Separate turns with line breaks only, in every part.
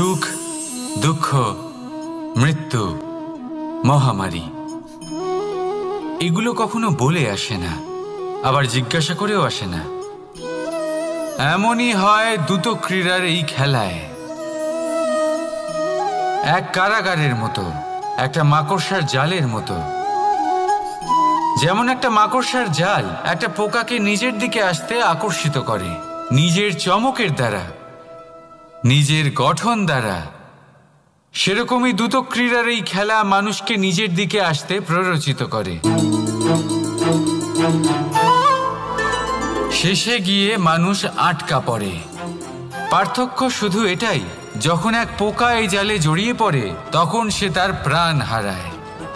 সুখ, দুঃখ, মৃত্যু, মহামারী এগুলো কখনো বলে আসে না, আবার জিজ্ঞাসা করেও আসে না। এমনই হয় দ্রুত ক্রীড়ার এই খেলায়। এক কারাগারের মতো, একটা মাকড়সার জালের মতো। যেমন একটা মাকড়সার জাল একটা পোকাকে নিজের দিকে আসতে আকর্ষিত করে নিজের চমকের দ্বারা, নিজের গঠন দ্বারা, সেরকমই দ্রুত ক্রীড়ার এই খেলা মানুষকে নিজের দিকে আসতে প্ররোচিত করে। শেষে গিয়ে মানুষ আটকা পড়ে। পার্থক্য শুধু এটাই, যখন এক পোকা এই জালে জড়িয়ে পড়ে তখন সে তার প্রাণ হারায়।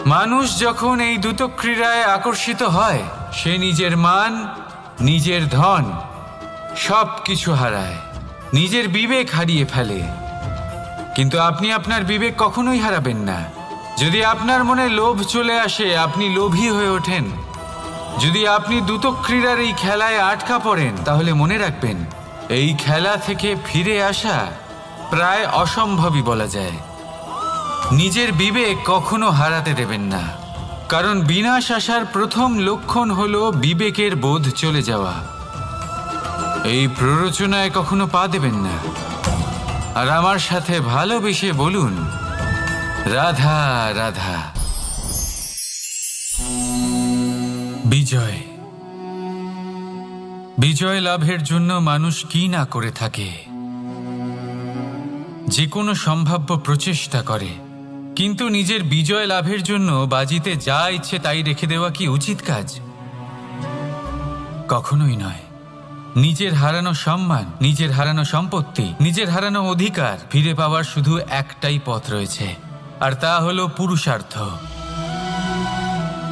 মানুষ যখন এই দ্রুত ক্রীড়ায় আকর্ষিত হয় সে নিজের মান, নিজের ধন সব কিছু হারায়, নিজের বিবেক হারিয়ে ফেলে। কিন্তু আপনি আপনার বিবেক কখনোই হারাবেন না। যদি আপনার মনে লোভ চলে আসে আপনি লোভী হয়ে ওঠেন। যদি আপনি দ্রুত ক্রীড়ার এই খেলায় আটকা পড়েন তাহলে মনে রাখবেন এই খেলা থেকে ফিরে আসা প্রায় অসম্ভবই বলা যায়। নিজের বিবেক কখনো হারাতে দেবেন না, কারণ বিনাশ আসার প্রথম লক্ষণ হলো বিবেকের বোধ চলে যাওয়া। এই প্ররোচনায় কখনো পা দেবেন না। আর আমার সাথে ভালোবেসে বলুন, রাধা রাধা। বিজয়, বিজয় লাভের জন্য মানুষ কি না করে থাকে। যে কোনো সম্ভাব্য প্রচেষ্টা করে, কিন্তু নিজের বিজয় লাভের জন্য বাজিতে যা ইচ্ছে তাই রেখে দেওয়া কি উচিত কাজ? কখনোই নয়। নিজের হারানো সম্মান, নিজের হারানো সম্পত্তি, নিজের হারানো অধিকার ফিরে পাওয়ার শুধু একটাই পথ রয়েছে, আর তা হলো পুরুষার্থ,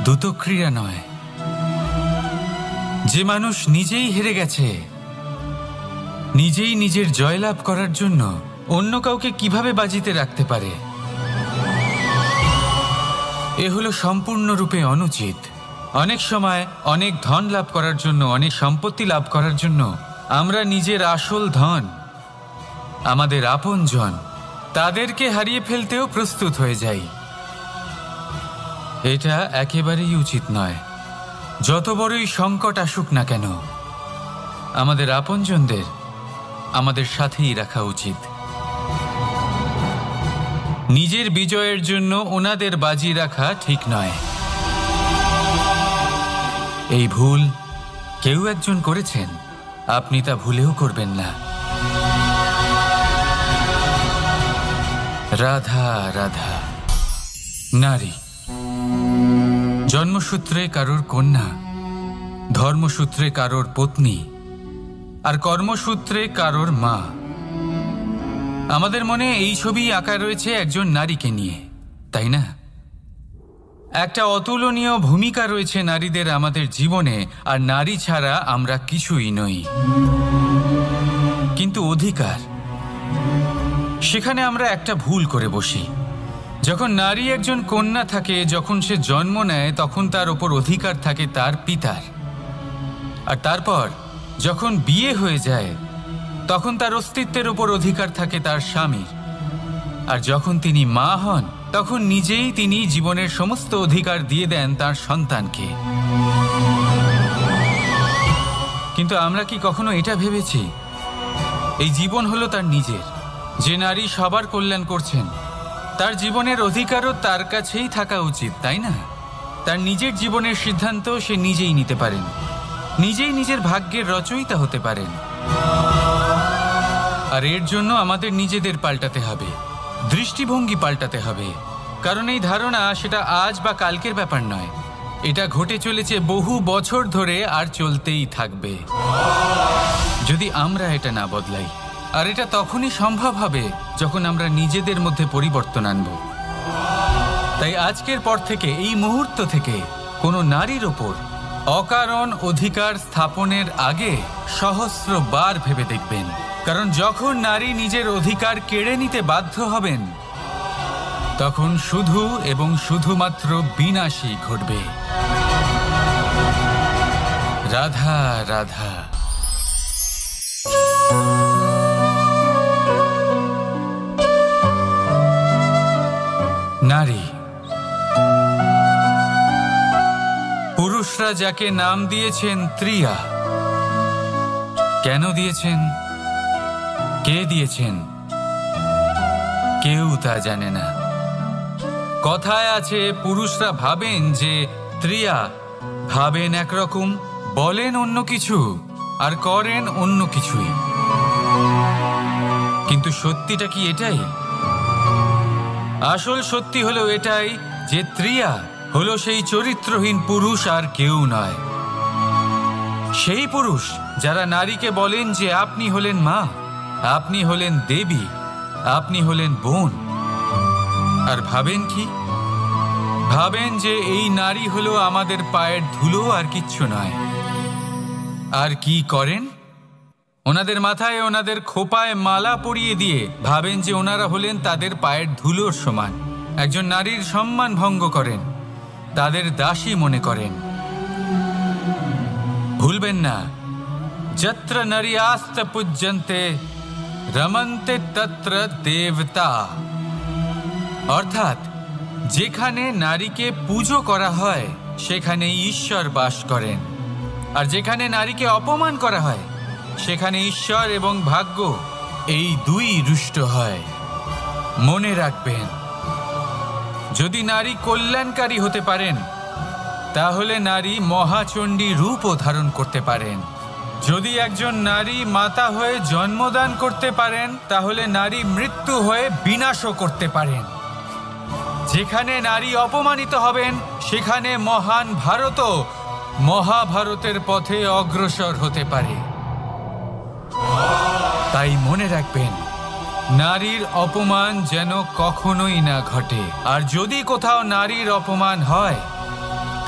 দ্রুত ক্রীড়া নয়। যে মানুষ নিজেই হেরে গেছে, নিজেই নিজের জয়লাভ করার জন্য অন্য কাউকে কিভাবে বাজিতে রাখতে পারে? এ হলো সম্পূর্ণরূপে অনুচিত। অনেক সময় অনেক ধন লাভ করার জন্য, অনেক সম্পত্তি লাভ করার জন্য আমরা নিজের আসল ধন, আমাদের আপনজন, তাদেরকে হারিয়ে ফেলতেও প্রস্তুত হয়ে যাই। এটা একেবারেই উচিত নয়। যত বড়ই সংকট আসুক না কেন, আমাদের আপনজনদের আমাদের সাথেই রাখা উচিত। নিজের বিজয়ের জন্য ওনাদের বাজি রাখা ঠিক নয়। এই ভুল কেউ একজন করেছেন, আপনি তা ভুলেও করবেন না। রাধা রাধা। নারী জন্মসূত্রে কারোর কন্যা, ধর্মসূত্রে কারোর পত্নী, আর কর্মসূত্রে কারোর মা। আমাদের মনে এই ছবি আঁকা রয়েছে একজন নারীকে নিয়ে, তাই না? একটা অতুলনীয় ভূমিকা রয়েছে নারীদের আমাদের জীবনে, আর নারী ছাড়া আমরা কিছুই নই। কিন্তু অধিকার, সেখানে আমরা একটা ভুল করে বসি। যখন নারী একজন কন্যা থাকে, যখন সে জন্ম নেয়, তখন তার ওপর অধিকার থাকে তার পিতার। আর তারপর যখন বিয়ে হয়ে যায় তখন তার অস্তিত্বের ওপর অধিকার থাকে তার স্বামীর। আর যখন তিনি মা হন তখন নিজেই তিনি জীবনের সমস্ত অধিকার দিয়ে দেন তার সন্তানকে। কিন্তু আমরা কি কখনো এটা ভেবেছি এই জীবন হলো তার নিজের? যে নারী সবার কল্যাণ করছেন, তার জীবনের অধিকারও তার কাছেই থাকা উচিত, তাই না? তার নিজের জীবনের সিদ্ধান্ত সে নিজেই নিতে পারেন, নিজেই নিজের ভাগ্যের রচয়িতা হতে পারেন। আর এর জন্য আমাদের নিজেদের পাল্টাতে হবে, দৃষ্টিভঙ্গি পাল্টাতে হবে। কারণ এই ধারণা সেটা আজ বা কালকের ব্যাপার নয়, এটা ঘটে চলেছে বহু বছর ধরে আর চলতেই থাকবে যদি আমরা এটা না বদলাই। আর এটা তখনই সম্ভব হবে যখন আমরা নিজেদের মধ্যে পরিবর্তন আনব। তাই আজকের পর থেকে, এই মুহূর্ত থেকে কোনো নারীর ওপর অকারণ অধিকার স্থাপনের আগে সহস্রবার ভেবে দেখবেন। কারণ যখন নারী নিজের অধিকার কেড়ে নিতে বাধ্য হবেন তখন শুধু এবং শুধুমাত্র বিনাশই ঘটবে। রাধা রাধা। নারী। পুরুষরা যাকে নাম দিয়েছেন ত্রিয়া। কেন দিয়েছেন, কে দিয়েছেন, কেউ তা জানে না। কথায় আছে পুরুষরা ভাবেন যে ত্রিয়া, ভাবেন একরকম, বলেন অন্য কিছু, আর করেন অন্য কিছুই। কিন্তু সত্যিটা কি এটাই? আসল সত্যি হলো এটাই যে ত্রিয়া হলো সেই চরিত্রহীন পুরুষ, আর কেউ নয়। সেই পুরুষ যারা নারীকে বলেন যে আপনি হলেন মা, আপনি হলেন দেবী, আপনি হলেন বোন। আর ভাবেন কি? ভাবেন যে এই নারী হলো আমাদের পায়ের ধুলো, আর কিচ্ছু নয়। আর কি করেন? ওনাদের মাথায়, ওনাদের খোপায় মালা পরিয়ে দিয়ে ভাবেন যে ওনারা হলেন তাদের পায়ের ধুলোর সমান। একজন নারীর সম্মান ভঙ্গ করেন, তাদের দাসী মনে করেন। ভুলবেন না, যত্র নারীয়াস্ত পূজ্যন্তে রমন্তে তত্র দেবতা। অর্থাৎ যেখানে নারীকে পুজো করা হয় সেখানে ঈশ্বর বাস করেন, আর যেখানে নারীকে অপমান করা হয় সেখানে ঈশ্বর এবং ভাগ্য এই দুই রুষ্ট হয়। মনে রাখবেন, যদি নারী কল্যাণকারী হতে পারেন তাহলে নারী মহাচণ্ডী রূপও ধারণ করতে পারেন। যদি একজন নারী মাতা হয়ে জন্মদান করতে পারেন তাহলে নারী মৃত্যু হয়ে বিনাশও করতে পারেন। যেখানে নারী অপমানিত হবেন সেখানে মহান ভারতও মহাভারতের পথে অগ্রসর হতে পারে। তাই মনে রাখবেন, নারীর অপমান যেন কখনোই না ঘটে। আর যদি কোথাও নারীর অপমান হয়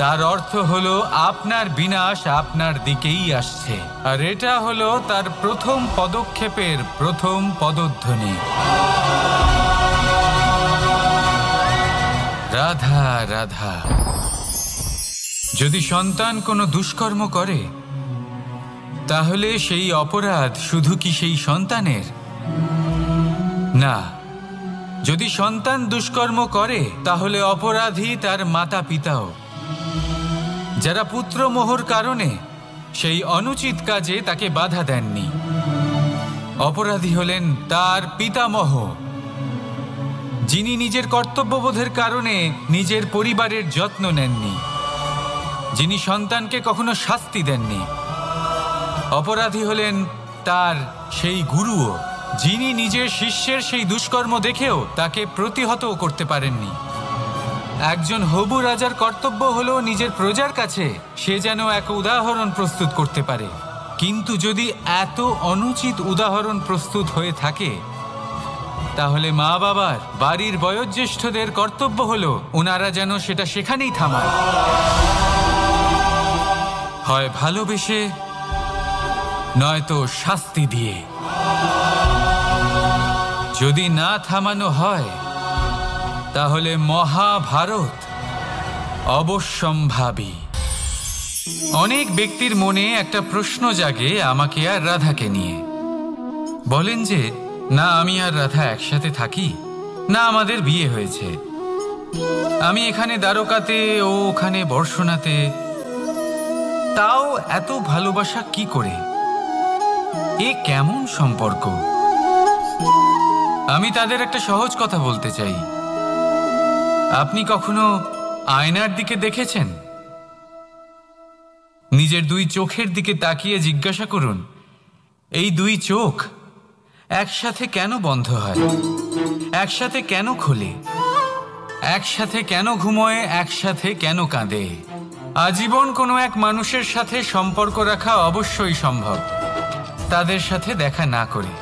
তার অর্থ হলো আপনার বিনাশ আপনার দিকেই আসছে, আর এটা হলো তার প্রথম পদক্ষেপের প্রথম পদধ্বনি। রাধা রাধা। যদি সন্তান কোনো দুষ্কর্ম করে তাহলে সেই অপরাধ শুধু কি সেই সন্তানের? না, যদি সন্তান দুষ্কর্ম করে তাহলে অপরাধী তার মাতা পিতাও, যারা পুত্রমোহর কারণে সেই অনুচিত কাজে তাকে বাধা দেননি। অপরাধী হলেন তার পিতামহ, যিনি নিজের কর্তব্যবোধের কারণে নিজের পরিবারের যত্ন নেননি, যিনি সন্তানকে কখনো শাস্তি দেননি। অপরাধী হলেন তার সেই গুরুও, যিনি নিজের শিষ্যের সেই দুষ্কর্ম দেখেও তাকে প্রতিহত করতে পারেননি। একজন হবু রাজার কর্তব্য হলো নিজের প্রজার কাছে সে যেন এক উদাহরণ প্রস্তুত করতে পারে। কিন্তু যদি এত অনুচিত উদাহরণ প্রস্তুত হয়ে থাকে তাহলে মা বাবার, বাড়ির বয়োজ্যেষ্ঠদের কর্তব্য হলো ওনারা যেন সেটা সেখানেই থামায়, হয় ভালোবেসে নয়তো শাস্তি দিয়ে। যদি না থামানো হয় তাহলে মহাভারত অবশ্যম্ভাবী। অনেক ব্যক্তির মনে একটা প্রশ্ন জাগে আমাকে আর রাধাকে নিয়ে। বলেন যে না আমি আর রাধা একসাথে থাকি, না আমাদের বিয়ে হয়েছে, আমি এখানে দ্বারকাতে ও ওখানে বর্ষণাতে, তাও এত ভালোবাসা কি করে? এ কেমন সম্পর্ক? আমি তাদের একটা সহজ কথা বলতে চাই। আপনি কখনো আয়নার দিকে দেখেছেন? নিজের দুই চোখের দিকে তাকিয়ে জিজ্ঞাসা করুন, এই দুই চোখ একসাথে কেন বন্ধ হয়, একসাথে কেন খোলে, একসাথে কেন ঘুমোয়, একসাথে কেন কাঁদে? আজীবন কোনো এক মানুষের সাথে সম্পর্ক রাখা অবশ্যই সম্ভব, তাদের সাথে দেখা না করে।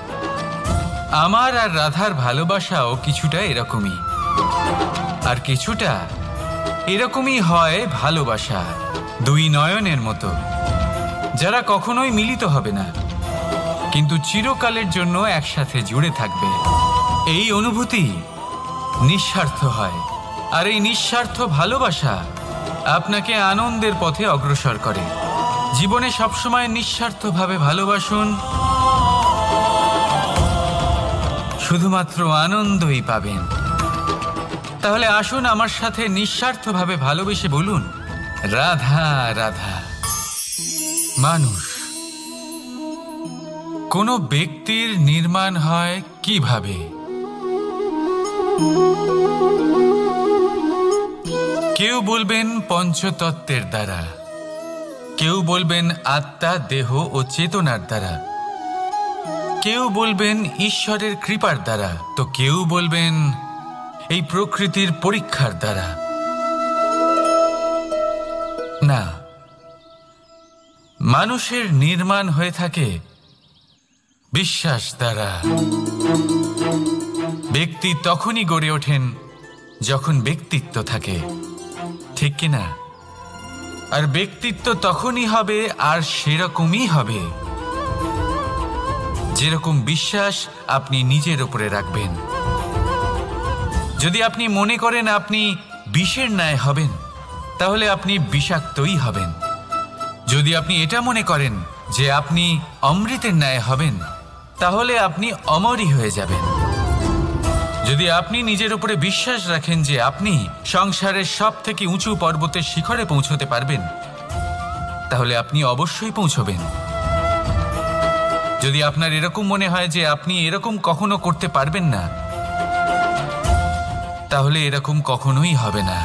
আমার আর রাধার ভালোবাসাও কিছুটা এরকমই, আর কিছুটা এরকমই হয় ভালোবাসা দুই নয়নের মতো, যারা কখনোই মিলিত হবে না কিন্তু চিরকালের জন্য একসাথে জুড়ে থাকবে। এই অনুভূতি নিঃস্বার্থ হয়, আর এই নিঃস্বার্থ ভালোবাসা আপনাকে আনন্দের পথে অগ্রসর করে। জীবনে সবসময় নিঃস্বার্থভাবে ভালোবাসুন, শুধুমাত্র আনন্দই পাবেন। তাহলে আসুন আমার সাথে নিঃস্বার্থভাবে ভালোবেসে বলুন, রাধা রাধা। মানুষ, কোনো ব্যক্তির নির্মাণ হয় কিভাবে? কেউ বলবেন পঞ্চতত্ত্বের দ্বারা, কেউ বলবেন আত্মা, দেহ ও চেতনার দ্বারা, কেউ বলবেন ঈশ্বরের কৃপার দ্বারা, তো কেউ বলবেন এই প্রকৃতির পরীক্ষার দ্বারা। না, মানুষের নির্মাণ হয়ে থাকে বিশ্বাস দ্বারা। ব্যক্তি তখনই গড়ে ওঠেন যখন ব্যক্তিত্ব থাকে, ঠিক কিনা? আর ব্যক্তিত্ব তখনই হবে আর সেরকমই হবে যেরকম বিশ্বাস আপনি নিজের উপরে রাখবেন। যদি আপনি মনে করেন আপনি বিষের ন্যায় হবেন, তাহলে আপনি বিষাক্তই হবেন। যদি আপনি এটা মনে করেন যে আপনি অমৃতের ন্যায় হবেন, তাহলে আপনি অমরই হয়ে যাবেন। যদি আপনি নিজের উপরে বিশ্বাস রাখেন যে আপনি সংসারের সব থেকে উঁচু পর্বতের শিখরে পৌঁছতে পারবেন, তাহলে আপনি অবশ্যই পৌঁছবেন। যদি আপনার এরকম মনে হয় যে আপনি এরকম কখনো করতে পারবেন না, তাহলে এরকম কখনোই হবে না।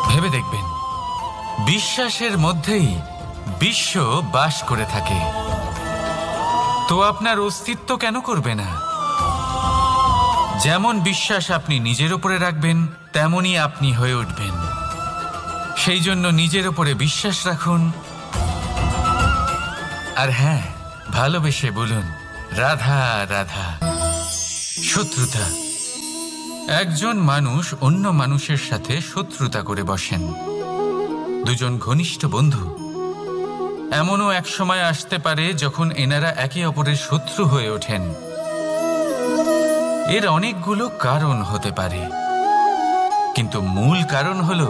ভেবে দেখবেন, বিশ্বাসের মধ্যেই বিশ্ব বাস করে থাকে, তো আপনার অস্তিত্ব কেন করবে না? যেমন বিশ্বাস আপনি নিজের উপরে রাখবেন, তেমনই আপনি হয়ে উঠবেন। সেই জন্য নিজের উপরে বিশ্বাস রাখুন, আর হ্যাঁ, ভালোবেসে বলুন, রাধা রাধা। শত্রুতা, একজন মানুষ অন্য মানুষের সাথে শত্রুতা করে বসেন। দুজন ঘনিষ্ঠ বন্ধু, এমনও এক সময় আসতে পারে যখন এনারা একে অপরের শত্রু হয়ে ওঠেন। এর অনেকগুলো কারণ হতে পারে, কিন্তু মূল কারণ হলো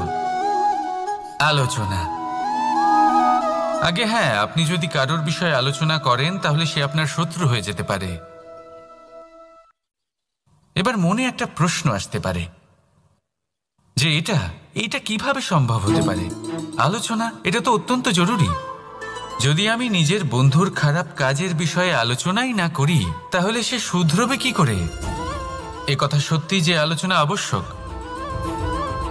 আলোচনা। আগে হ্যাঁ, আপনি যদি কারোর বিষয়ে আলোচনা করেন তাহলে সে আপনার শত্রু হয়ে যেতে পারে। এবার মনে একটা প্রশ্ন আসতে পারে যে এটা কিভাবে সম্ভব হতে পারে? আলোচনা, এটা তো অত্যন্ত জরুরি। যদি আমি নিজের বন্ধুর খারাপ কাজের বিষয়ে আলোচনাই না করি, তাহলে সে শুধরবে কি করে? এ কথা সত্যি যে আলোচনা আবশ্যক,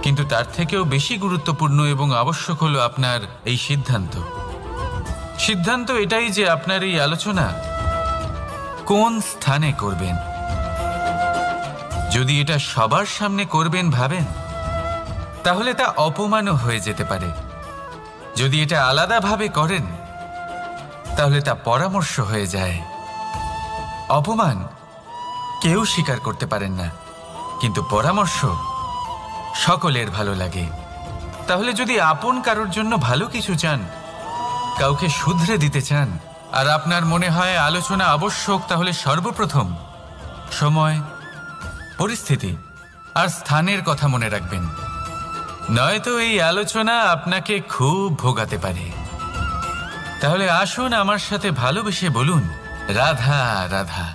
কিন্তু তার থেকেও বেশি গুরুত্বপূর্ণ এবং আবশ্যক হলো আপনার এই সিদ্ধান্ত। সিদ্ধান্ত এটাই যে আপনার এই আলোচনা কোন স্থানে করবেন। যদি এটা সবার সামনে করবেন ভাবেন, তাহলে তা অপমানও হয়ে যেতে পারে। যদি এটা আলাদাভাবে করেন, তাহলে তা পরামর্শ হয়ে যায়। অপমান কেউ স্বীকার করতে পারেন না, কিন্তু পরামর্শ সকলের ভালো লাগে। তাহলে যদি আপন কারোর জন্য ভালো কিছু চান, কাউকে শুধরে দিতে চান, আর আপনার মনে হয় আলোচনা আবশ্যক, তাহলে সর্বপ্রথম সময়, পরিস্থিতি আর স্থানের কথা মনে রাখবেন, নয়তো এই আলোচনা আপনাকে খুব ভোগাতে পারে। তাহলে আসুন আমার সাথে ভালোবেসে বলুন, রাধা রাধা।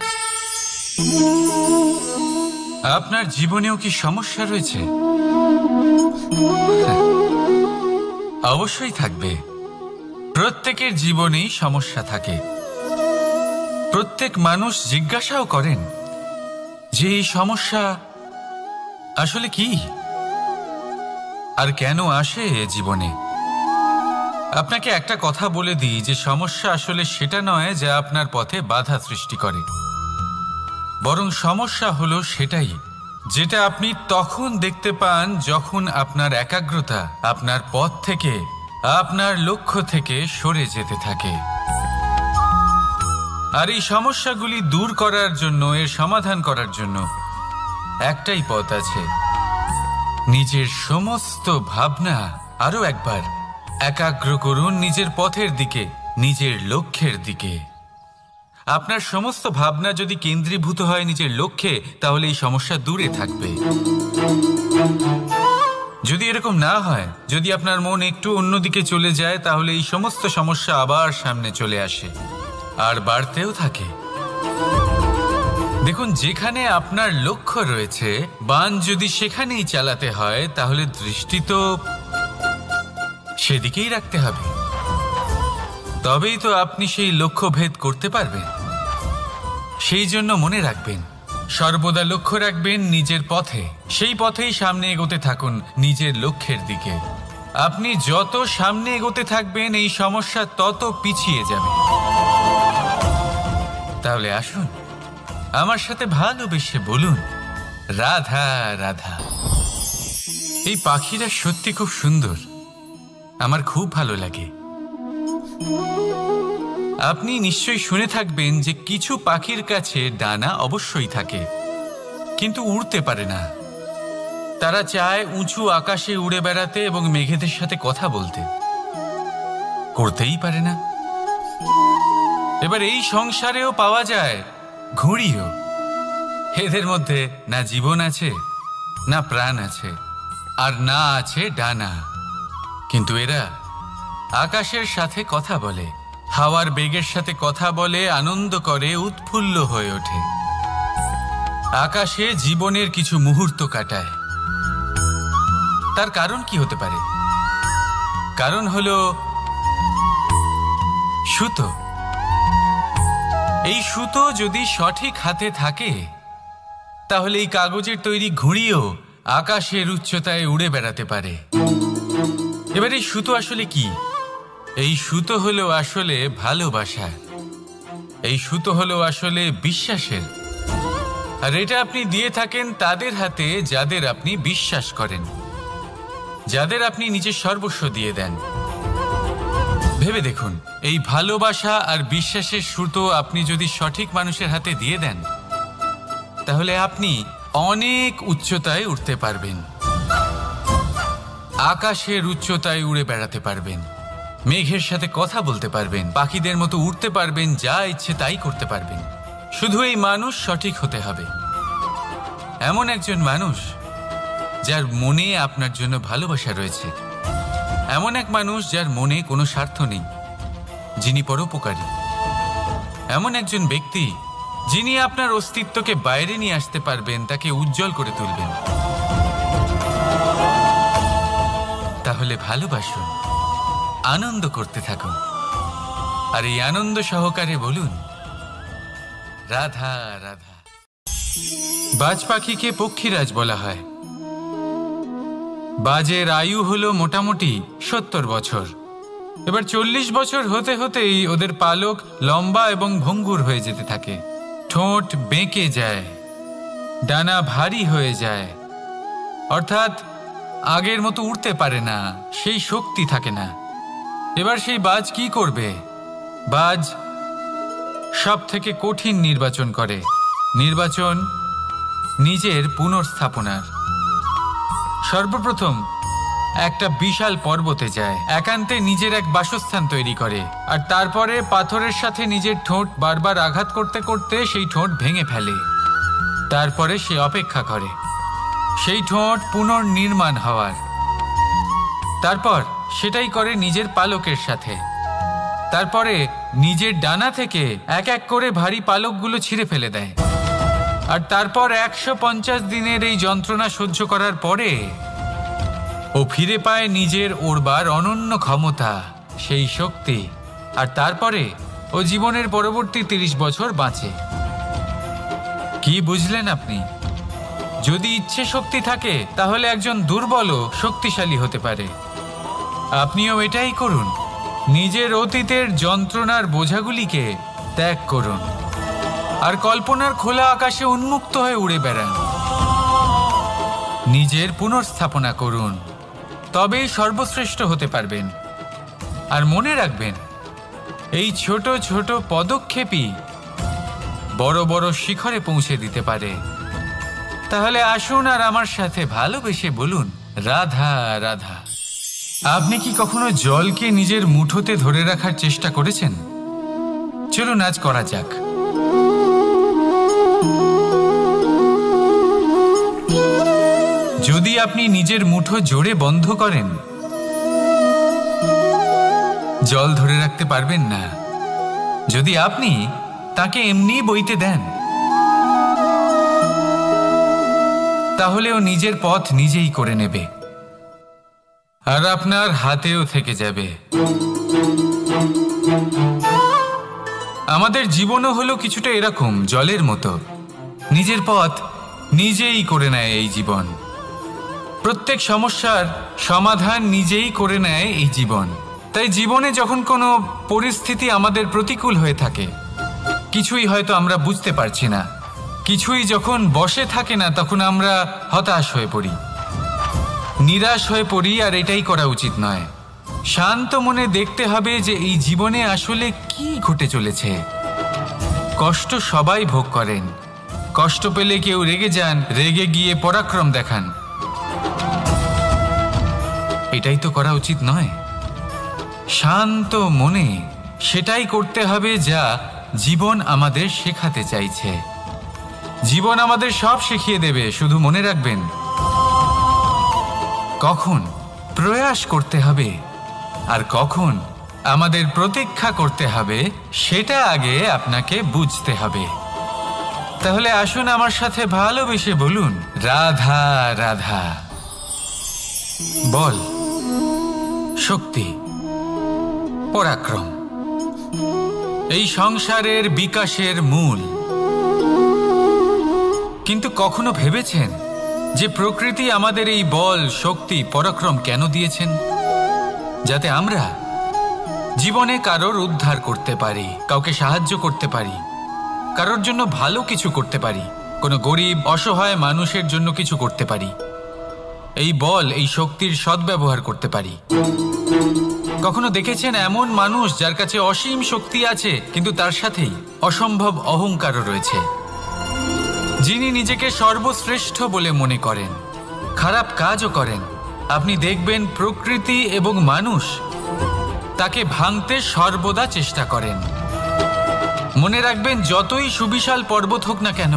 আপনার জীবনেও কি সমস্যা রয়েছে? অবশ্যই থাকবে। প্রত্যেকের জীবনেই সমস্যা থাকে। প্রত্যেক মানুষ জিজ্ঞাসাও করেন যে এই সমস্যা আসলে কি আর কেন আসে জীবনে। আপনাকে একটা কথা বলে দিই যে সমস্যা আসলে সেটা নয় যা আপনার পথে বাধা সৃষ্টি করে, বরং সমস্যা হলো সেটাই যেটা আপনি তখন দেখতে পান যখন আপনার একাগ্রতা আপনার পথ থেকে, আপনার লক্ষ্য থেকে সরে যেতে থাকে। আর এই সমস্যাগুলি দূর করার জন্য, এর সমাধান করার জন্য একটাই পথ আছে, নিজের সমস্ত ভাবনা আরো একবার একাগ্র করুন নিজের পথের দিকে, নিজের লক্ষ্যের দিকে। আপনার সমস্ত ভাবনা যদি কেন্দ্রীভূত হয় নিজের লক্ষ্যে, তাহলে এই সমস্যা দূরে থাকবে। যদি এরকম না হয়, যদি আপনার মন একটু অন্যদিকে চলে যায়, তাহলে এই সমস্ত সমস্যা আবার সামনে চলে আসে আর বাড়তেও থাকে। দেখুন, যেখানে আপনার লক্ষ্য রয়েছে, বান যদি সেখানেই চালাতে হয়, তাহলে দৃষ্টি তো সেদিকেই রাখতে হবে। তবেই তো আপনি সেই লক্ষ্য ভেদ করতে পারবেন। সেই জন্য মনে রাখবেন, সর্বদা লক্ষ্য রাখবেন নিজের পথে, সেই পথেই সামনে এগোতে থাকুন নিজের লক্ষ্যের দিকে। আপনি যত সামনে এগোতে থাকবেন, এই সমস্যা তত পিছিয়ে যাবে। তাহলে আসুন, আমার সাথে ভালোবেসে বলুন, রাধা রাধা। এই পাখিরা সত্যি খুব সুন্দর, আমার খুব ভালো লাগে। আপনি নিশ্চয়ই শুনে থাকবেন যে কিছু পাখির কাছে ডানা অবশ্যই থাকে, কিন্তু উড়তে পারে না। তারা চায় উঁচু আকাশে উড়ে বেড়াতে এবং মেঘেদের সাথে কথা বলতে, করতেই পারে না। এবার এই সংসারেও পাওয়া যায় ঘুড়িও। এদের মধ্যে না জীবন আছে, না প্রাণ আছে, আর না আছে ডানা, কিন্তু এরা আকাশের সাথে কথা বলে, হাওয়ার বেগের সাথে কথা বলে, আনন্দ করে, উৎফুল্ল হয়ে ওঠে। আকাশে জীবনের কিছু মুহূর্ত কাটায়। তার কারণ কি হতে পারে? কারণ হলো সুতো। এই সুতো যদি সঠিক হাতে থাকে, তাহলে এই কাগজের তৈরি ঘুড়িও আকাশের উচ্চতায় উড়ে বেড়াতে পারে। এবার এই সুতো আসলে কি? এই সুতো হলো আসলে ভালোবাসা। এই সুতো হলো আসলে বিশ্বাসের। আর এটা আপনি দিয়ে থাকেন তাদের হাতে যাদের আপনি বিশ্বাস করেন, যাদের আপনি নিজের সর্বস্ব দিয়ে দেন। ভেবে দেখুন, এই ভালোবাসা আর বিশ্বাসের সুতো আপনি যদি সঠিক মানুষের হাতে দিয়ে দেন, তাহলে আপনি অনেক উচ্চতায় উঠতে পারবেন, আকাশের উচ্চতায় উড়ে বেড়াতে পারবেন, মেঘের সাথে কথা বলতে পারবেন, পাখিদের মতো উড়তে পারবেন, যা ইচ্ছে তাই করতে পারবেন। শুধু এই মানুষ সঠিক হতে হবে, এমন একজন মানুষ যার মনে আপনার জন্য ভালোবাসা রয়েছে, এমন এক মানুষ যার মনে কোনো স্বার্থ নেই, যিনি পরোপকারী, এমন একজন ব্যক্তি যিনি আপনার অস্তিত্বকে বাইরে নিয়ে আসতে পারবেন, তাকে উজ্জ্বল করে তুলবেন। তাহলে ভালোবাসুন, আনন্দ করতে থাকুন, আর এই আনন্দ সহকারে বলুন, রাধা রাধা। বাজ পাখিকে পক্ষীরাজ বলা হয়। বাজের আয়ু হলো মোটামুটি 70 বছর। এবার 40 বছর হতে হতেই ওদের পালক লম্বা এবং ভঙ্গুর হয়ে যেতে থাকে, ঠোঁট বেঁকে যায়, ডানা ভারী হয়ে যায়, অর্থাৎ আগের মতো উড়তে পারে না, সেই শক্তি থাকে না। এবার সেই বাজ কি করবে? বাজ সব থেকে কঠিন নির্বাচন করে, নির্বাচন নিজের পুনর্স্থাপনার। সর্বপ্রথম একটা বিশাল পর্বতে যায়, একান্তে নিজের এক বাসস্থান তৈরি করে, আর তারপরে পাথরের সাথে নিজের ঠোঁট বারবার আঘাত করতে করতে সেই ঠোঁট ভেঙে ফেলে। তারপরে সে অপেক্ষা করে সেই ঠোঁট পুনর্নির্মাণ হওয়ার। তারপর সেটাই করে নিজের পালকের সাথে। তারপরে নিজের ডানা থেকে এক এক করে ভারী পালকগুলো ছিঁড়ে ফেলে দেয়। আর তারপর 150 দিনের এই যন্ত্রণা সহ্য করার পরে ও ফিরে পায় নিজের ওড়বার অনন্য ক্ষমতা, সেই শক্তি। আর তারপরে ও জীবনের পরবর্তী 30 বছর বাঁচে। কি বুঝলেন আপনি? যদি ইচ্ছে শক্তি থাকে, তাহলে একজন দুর্বলও শক্তিশালী হতে পারে। আপনিও এটাই করুন, নিজের অতীতের যন্ত্রণার বোঝাগুলিকে ত্যাগ করুন, আর কল্পনার খোলা আকাশে উন্মুক্ত হয়ে উড়ে বেড়ান। নিজের পুনর্স্থাপনা করুন, তবেই সর্বশ্রেষ্ঠ হতে পারবেন। আর মনে রাখবেন, এই ছোট ছোট পদক্ষেপই বড় বড় শিখরে পৌঁছে দিতে পারে। তাহলে আসুন আর আমার সাথে ভালোবেসে বলুন, রাধা রাধা। আপনি কি কখনো জলকে নিজের মুঠোতে ধরে রাখার চেষ্টা করেছেন? চলুন আজ করা যাক। যদি আপনি নিজের মুঠো জোরে বন্ধ করেন, জল ধরে রাখতে পারবেন না। যদি আপনি তাকে এমনি বইতে দেন, তাহলে ও নিজের পথ নিজেই করে নেবে আর আপনার হাতেও থেকে যাবে। আমাদের জীবনও হলো কিছুটা এরকম, জলের মতো। নিজের পথ নিজেই করে নেয় এই জীবন। প্রত্যেক সমস্যার সমাধান নিজেই করে নেয় এই জীবন। তাই জীবনে যখন কোনো পরিস্থিতি আমাদের প্রতিকূল হয়ে থাকে, কিছুই হয়তো আমরা বুঝতে পারছি না, কিছুই যখন বসে থাকে না, তখন আমরা হতাশ হয়ে পড়ি, নিরাশ হয়ে পড়ি। আর এটাই করা উচিত নয়। শান্ত মনে দেখতে হবে যে এই জীবনে আসলে কি ঘটে চলেছে। কষ্ট সবাই ভোগ করেন। কষ্ট পেলে কেউ রেগে যান, রেগে গিয়ে পরাক্রম দেখান। এটাই তো করা উচিত নয়। শান্ত মনে সেটাই করতে হবে যা জীবন আমাদের শেখাতে চাইছে। জীবন আমাদের সব শিখিয়ে দেবে, শুধু মনে রাখবেন কখন প্রয়াস করতে হবে আর কখন আমাদের প্রতীক্ষা করতে হবে, সেটা আগে আপনাকে বুঝতে হবে। তাহলে আসুন আমার সাথে ভালোবেসে বলুন, রাধা রাধা। বল, শক্তি, পরাক্রম এই সংসারের বিকাশের মূল। কিন্তু কখনো ভেবেছেন যে প্রকৃতি আমাদের এই বল, শক্তি, পরাক্রম কেন দিয়েছেন? যাতে আমরা জীবনে কারোর উদ্ধার করতে পারি, কাউকে সাহায্য করতে পারি, কারোর জন্য ভালো কিছু করতে পারি, কোনো গরিব অসহায় মানুষের জন্য কিছু করতে পারি। এই বল, এই শক্তির সদ্ব্যবহার করতে পারি। কখনো দেখেছেন এমন মানুষ যার কাছে অসীম শক্তি আছে, কিন্তু তার সাথেই অসম্ভব অহংকারও রয়েছে, যিনি নিজেকে সর্বশ্রেষ্ঠ বলে মনে করেন, খারাপ কাজও করেন। আপনি দেখবেন প্রকৃতি এবং মানুষ তাকে ভাঙতে সর্বদা চেষ্টা করেন। মনে রাখবেন, যতই সুবিশাল পর্বত হোক না কেন,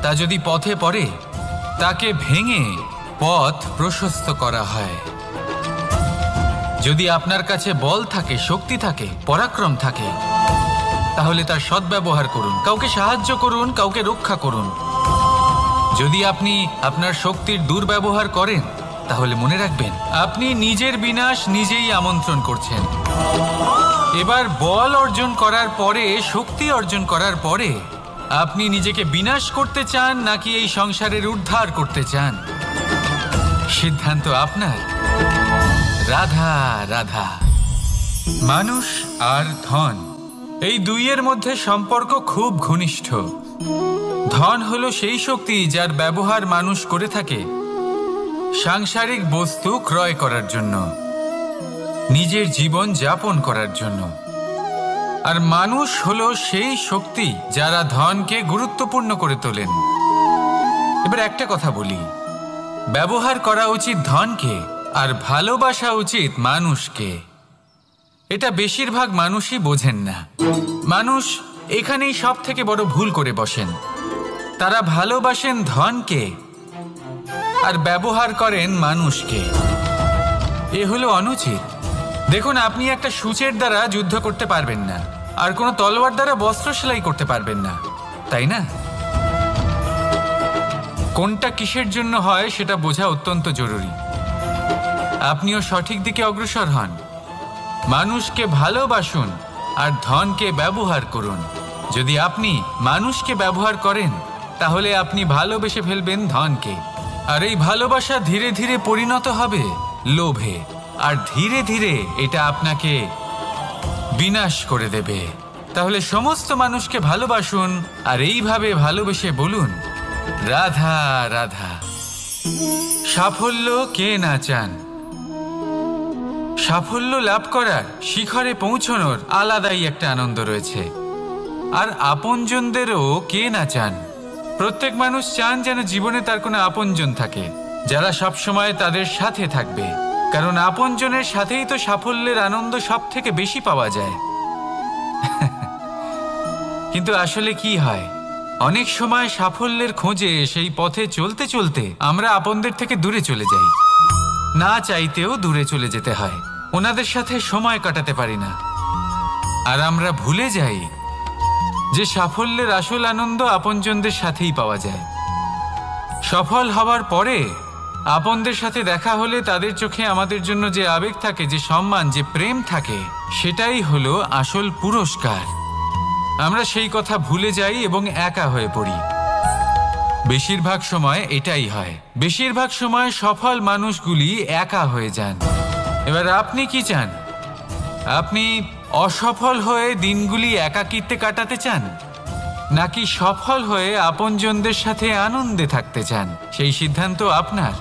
তা যদি পথে পড়ে, তাকে ভেঙে পথ প্রশস্ত করা হয়। যদি আপনার কাছে বল থাকে, শক্তি থাকে, পরাক্রম থাকে, তাহলে তার সদ্ব্যবহার করুন, কাউকে সাহায্য করুন, কাউকে রক্ষা করুন। যদি আপনি আপনার শক্তির দুর্ব্যবহার করেন, তাহলে মনে রাখবেন আপনি নিজের বিনাশ নিজেই আমন্ত্রণ করছেন। এবার বল অর্জন করার পরে, শক্তি অর্জন করার পরে আপনি নিজেকে বিনাশ করতে চান নাকি এই সংসারের উদ্ধার করতে চান? সিদ্ধান্ত আপনার। রাধা রাধা। মানুষ আর ধন, এই দুইয়ের মধ্যে সম্পর্ক খুব ঘনিষ্ঠ। ধন হলো সেই শক্তি যার ব্যবহার মানুষ করে থাকে সাংসারিক বস্তু ক্রয় করার জন্য, নিজের জীবন যাপন করার জন্য। আর মানুষ হলো সেই শক্তি যারা ধনকে গুরুত্বপূর্ণ করে তোলেন। এবার একটা কথা বলি, ব্যবহার করা উচিত ধনকে আর ভালোবাসা উচিত মানুষকে। এটা বেশিরভাগ মানুষই বোঝেন না। মানুষ এখানেই সব থেকে বড় ভুল করে বসেন। তারা ভালোবাসেন ধনকে আর ব্যবহার করেন মানুষকে। এ হলো অনুচিত। দেখুন, আপনি একটা সূচের দ্বারা যুদ্ধ করতে পারবেন না, আর কোনো তলোয়ার দ্বারা বস্ত্র সেলাই করতে পারবেন না, তাই না? কোনটা কিসের জন্য হয় সেটা বোঝা অত্যন্ত জরুরি। আপনিও সঠিক দিকে অগ্রসর হন। মানুষকে ভালোবাসুন আর ধনকে ব্যবহার করুন। যদি আপনি মানুষকে ব্যবহার করেন, তাহলে আপনি ভালোবেসে ফেলবেন ধনকে। আর এই ভালোবাসা ধীরে ধীরে পরিণত হবে লোভে, আর ধীরে ধীরে এটা আপনাকে বিনাশ করে দেবে। তাহলে সমস্ত মানুষকে ভালোবাসুন আর এইভাবে ভালোবেসে বলুন, রাধা রাধা। সাফল্য কে না চান? সাফল্য লাভ করার, শিখরে পৌঁছানোর আলাদাই একটা আনন্দ রয়েছে। আর আপনজনদেরও কে না চান? প্রত্যেক মানুষ চান যেন জীবনে তার কোনো আপনজন থাকে, যারা সবসময় তাদের সাথে থাকবে। কারণ আপনজনের সাথেই তো সাফল্যের আনন্দ সব থেকে বেশি পাওয়া যায়। কিন্তু আসলে কি হয়, অনেক সময় সাফল্যের খোঁজে সেই পথে চলতে চলতে আমরা আপনদের থেকে দূরে চলে যাই। না চাইতেও দূরে চলে যেতে হয়, ওনাদের সাথে সময় কাটাতে পারি না। আর আমরা ভুলে যাই যে সাফল্যের আসল আনন্দ আপনজনদের সাথেই পাওয়া যায়। সফল হবার পরে আপনদের সাথে দেখা হলে তাদের চোখে আমাদের জন্য যে আবেগ থাকে, যে সম্মান, যে প্রেম থাকে, সেটাই হলো আসল পুরস্কার। আমরা সেই কথা ভুলে যাই এবং একা হয়ে পড়ি। বেশিরভাগ সময় এটাই হয়। বেশিরভাগ সময় সফল মানুষগুলি একা হয়ে যান। এবার আপনি কি চান? আপনি অসফল হয়ে দিনগুলি একাকিত্বে কাটাতে চান, নাকি সফল হয়ে আপনজনদের সাথে আনন্দে থাকতে চান? সেই সিদ্ধান্ত আপনার।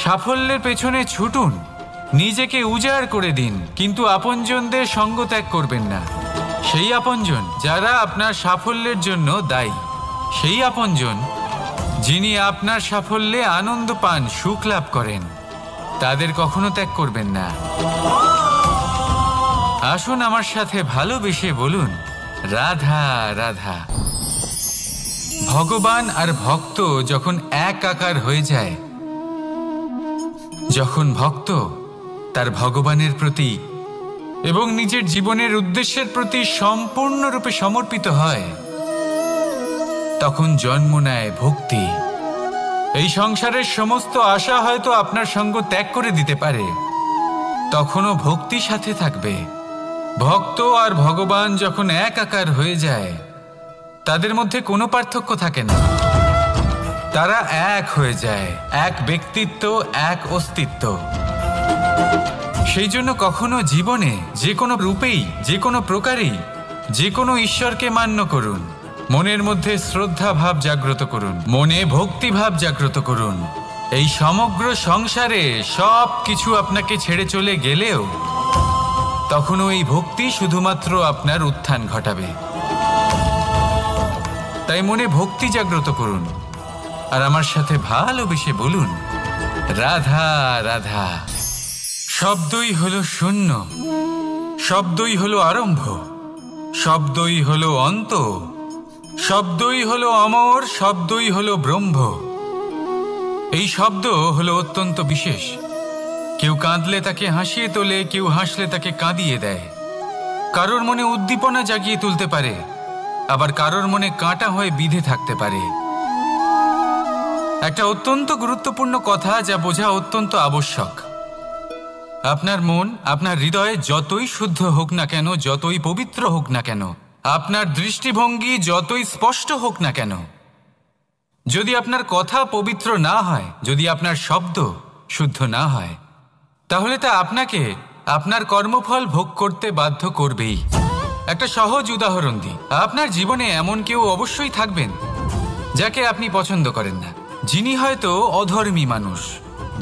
সাফল্যের পেছনে ছুটুন, নিজেকে উজাড় করে দিন, কিন্তু আপনজনদের সঙ্গ ত্যাগ করবেন না। সেই আপনজন যারা আপনার সাফল্যের জন্য দায়ী, সেই আপনজন যিনি আপনার সাফল্যে আনন্দ পান, সুখ লাভ করেন, তাদের কখনো ত্যাগ করবেন না। আসুন আমার সাথে ভালোবেসে বলুন, রাধা রাধা। ভগবান আর ভক্ত যখন একাকার হয়ে যায়, যখন ভক্ত তার ভগবানের প্রতি এবং নিজের জীবনের উদ্দেশ্যের প্রতি সম্পূর্ণরূপে সমর্পিত হয়, তখন জন্ম নেয় ভক্তি। এই সংসারের সমস্ত আশা হয়তো আপনার সঙ্গ ত্যাগ করে দিতে পারে, তখনও ভক্তি সাথে থাকবে। ভক্ত আর ভগবান যখন একাকার হয়ে যায়, তাদের মধ্যে কোনো পার্থক্য থাকে না। তারা এক হয়ে যায়, এক ব্যক্তিত্ব, এক অস্তিত্ব। সেই জন্য কখনো জীবনে যে কোনো রূপেই, যে কোনো প্রকারেই, যে কোনো ঈশ্বরকে মান্য করুন। মনের মধ্যে শ্রদ্ধা ভাব জাগ্রত করুন, মনে ভক্তি ভাব জাগ্রত করুন। এই সমগ্র সংসারে সব কিছু আপনাকে ছেড়ে চলে গেলেও তখনও এই ভক্তি শুধুমাত্র আপনার উত্থান ঘটাবে। তাই মনে ভক্তি জাগ্রত করুন আর আমার সাথে ভালোবেসে বলুন, রাধা রাধা। শব্দই হলো শূন্য, শব্দই হলো আরম্ভ, শব্দই হলো অন্ত, শব্দই হলো অমর, শব্দই হলো ব্রহ্ম। এই শব্দ হলো অত্যন্ত বিশেষ। কেউ কাঁদলে তাকে হাসিয়ে তোলে, কেউ হাসলে তাকে কাঁদিয়ে দেয়। কারোর মনে উদ্দীপনা জাগিয়ে তুলতে পারে, আবার কারোর মনে কাঁটা হয়ে বিঁধে থাকতে পারে। একটা অত্যন্ত গুরুত্বপূর্ণ কথা যা বোঝা অত্যন্ত আবশ্যক। আপনার মন, আপনার হৃদয়ে যতই শুদ্ধ হোক না কেন, যতই পবিত্র হোক না কেন, আপনার দৃষ্টিভঙ্গি যতই স্পষ্ট হোক না কেন, যদি আপনার কথা পবিত্র না হয়, যদি আপনার শব্দ শুদ্ধ না হয়, তাহলে তা আপনাকে আপনার কর্মফল ভোগ করতে বাধ্য করবেই। একটা সহজ উদাহরণ দিই। আপনার জীবনে এমন কেউ অবশ্যই থাকবেন যাকে আপনি পছন্দ করেন না, যিনি হয়তো অধর্মী মানুষ,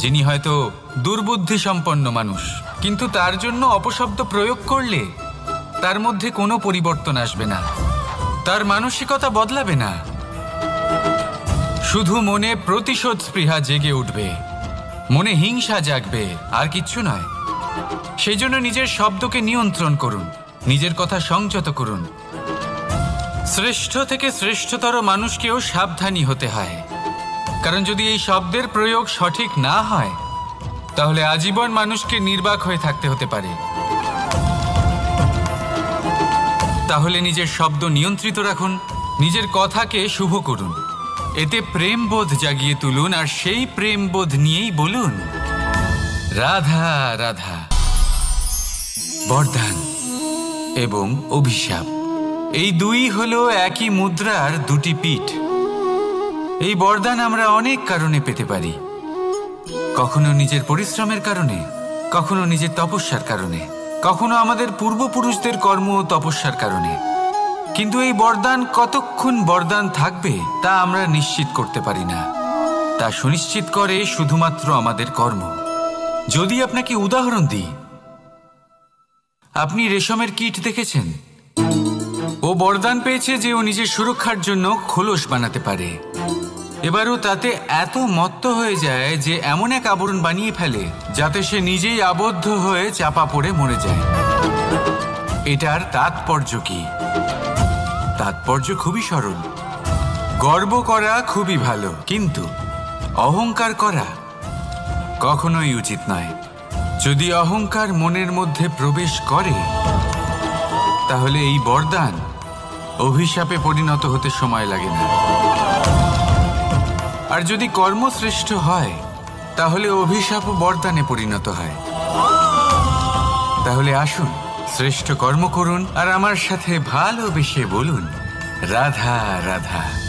যিনি হয়তো দুর্বুদ্ধি সম্পন্ন মানুষ, কিন্তু তার জন্য অপশব্দ প্রয়োগ করলে তার মধ্যে কোনো পরিবর্তন আসবে না, তার মানসিকতা বদলাবে না, শুধু মনে প্রতিশোধ স্পৃহা জেগে উঠবে, মনে হিংসা জাগবে, আর কিচ্ছু নয়। সেই জন্য নিজের শব্দকে নিয়ন্ত্রণ করুন, নিজের কথা সংযত করুন। শ্রেষ্ঠ থেকে শ্রেষ্ঠতর মানুষকেও সাবধানী হতে হয়, কারণ যদি এই শব্দের প্রয়োগ সঠিক না হয়, তাহলে আজীবন মানুষকে নির্বাক হয়ে থাকতে হতে পারে। তাহলে নিজের শব্দ নিয়ন্ত্রিত রাখুন, নিজের কথাকে শুভ করুন, এতে প্রেমবোধ জাগিয়ে তুলুন, আর সেই প্রেমবোধ নিয়েই বলুন, রাধা রাধা। বরদান এবং অভিশাপ, এই দুই হলো একই মুদ্রার দুটি পিঠ। এই বরদান আমরা অনেক কারণে পেতে পারি, কখনো নিজের পরিশ্রমের কারণে, কখনো নিজের তপস্যার কারণে, কখনো আমাদের পূর্বপুরুষদের কর্ম ও তপস্যার কারণে। কিন্তু এই বরদান কতক্ষণ বরদান থাকবে তা আমরা নিশ্চিত করতে পারি না। তা সুনিশ্চিত করে শুধুমাত্র আমাদের কর্ম। যদি আপনাকে উদাহরণ দিই, আপনি রেশমের কীট দেখেছেন? ও বরদান পেয়েছে যে ও নিজের সুরক্ষার জন্য খোলস বানাতে পারে। এবারও তাতে এত মত্ত হয়ে যায় যে এমন এক আবরণ বানিয়ে ফেলে যাতে সে নিজেই আবদ্ধ হয়ে চাপা পড়ে মরে যায়। এটার তাৎপর্য কি? তাৎপর্য খুবই সরল। গর্ব করা খুবই ভালো, কিন্তু অহংকার করা কখনোই উচিত নয়। যদি অহংকার মনের মধ্যে প্রবেশ করে, তাহলে এই বরদান অভিশাপে পরিণত হতে সময় লাগে না। আর যদি কর্ম শ্রেষ্ঠ হয় তাহলে অভিশাপও বরদানে পরিণত হয়। তাহলে আসুন শ্রেষ্ঠ কর্ম করুন আর আমার সাথে ভালোবেসে বলুন রাধা রাধা।